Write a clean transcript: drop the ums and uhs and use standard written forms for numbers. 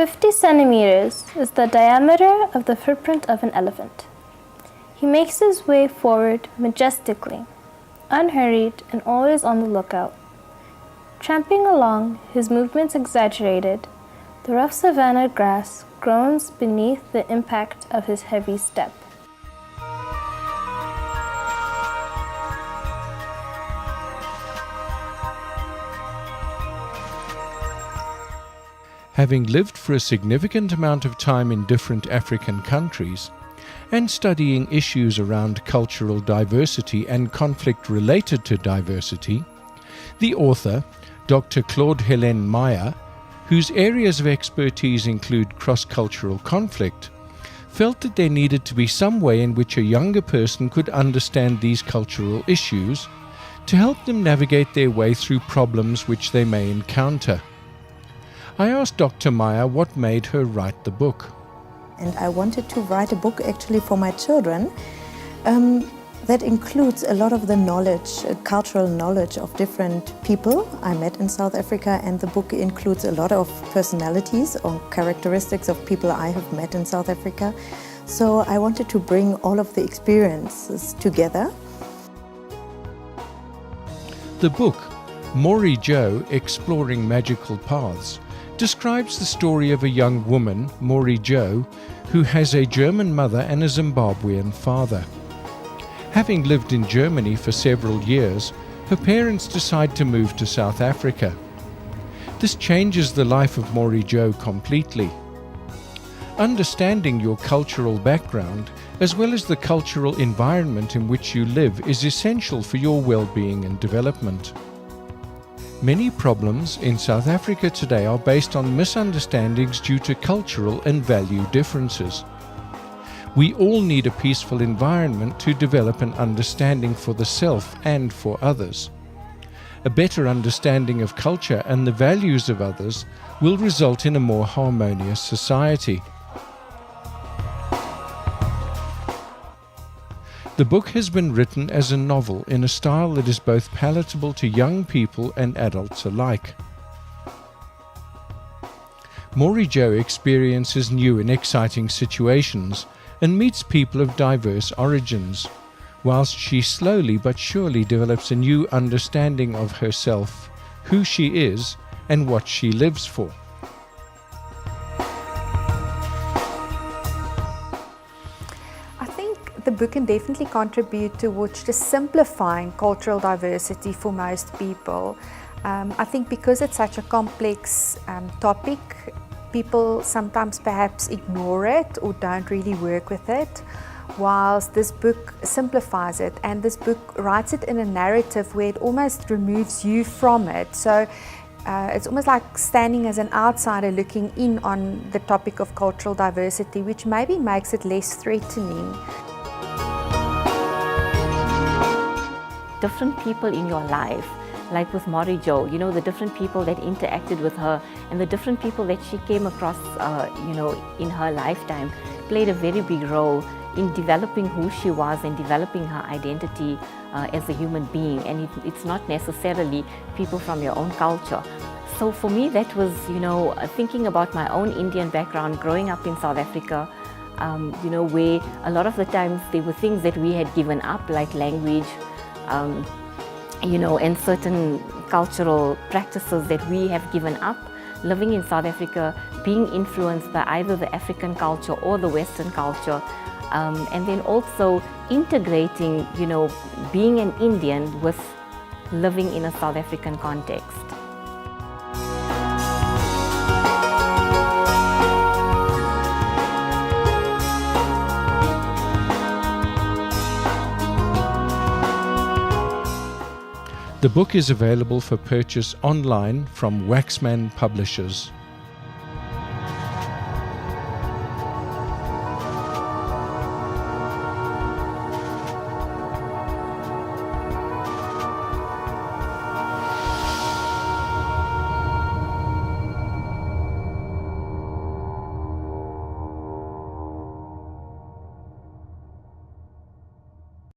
50 centimeters is the diameter of the footprint of an elephant. He makes his way forward majestically, unhurried and always on the lookout. Tramping along, his movements exaggerated, the rough savanna grass groans beneath the impact of his heavy step. Having lived for a significant amount of time in different African countries, and studying issues around cultural diversity and conflict related to diversity, the author, Dr. Claude Helene Meyer, whose areas of expertise include cross-cultural conflict, felt that there needed to be some way in which a younger person could understand these cultural issues to help them navigate their way through problems which they may encounter. I asked Dr. Meyer what made her write the book. And I wanted to write a book actually for my children that includes a lot of the knowledge, cultural knowledge of different people I met in South Africa, and the book includes a lot of personalities or characteristics of people I have met in South Africa. So I wanted to bring all of the experiences together. The book, Mori-Joe, Exploring Magical Paths, describes the story of a young woman, Mori-Joe, who has a German mother and a Zimbabwean father. Having lived in Germany for several years, her parents decide to move to South Africa. This changes the life of Mori-Joe completely. Understanding your cultural background, as well as the cultural environment in which you live, is essential for your well-being and development. Many problems in South Africa today are based on misunderstandings due to cultural and value differences. We all need a peaceful environment to develop an understanding for the self and for others. A better understanding of culture and the values of others will result in a more harmonious society. The book has been written as a novel in a style that is both palatable to young people and adults alike. Mori-Joe experiences new and exciting situations and meets people of diverse origins, whilst she slowly but surely develops a new understanding of herself, who she is, and what she lives for. The book can definitely contribute towards just simplifying cultural diversity for most people. I think because it's such a complex topic, people sometimes perhaps ignore it or don't really work with it, whilst this book simplifies it, and this book writes it in a narrative where it almost removes you from it. So it's almost like standing as an outsider looking in on the topic of cultural diversity, which maybe makes it less threatening. Different people in your life, like with Mori-Joe, the different people that interacted with her and the different people that she came across, in her lifetime, played a very big role in developing who she was and developing her identity as a human being. And it's not necessarily people from your own culture. So for me, that was, thinking about my own Indian background, growing up in South Africa, where a lot of the times there were things that we had given up, like language, and certain cultural practices that we have given up. Living in South Africa, being influenced by either the African culture or the Western culture, and then also integrating, being an Indian with living in a South African context. The book is available for purchase online from Waxman Publishers.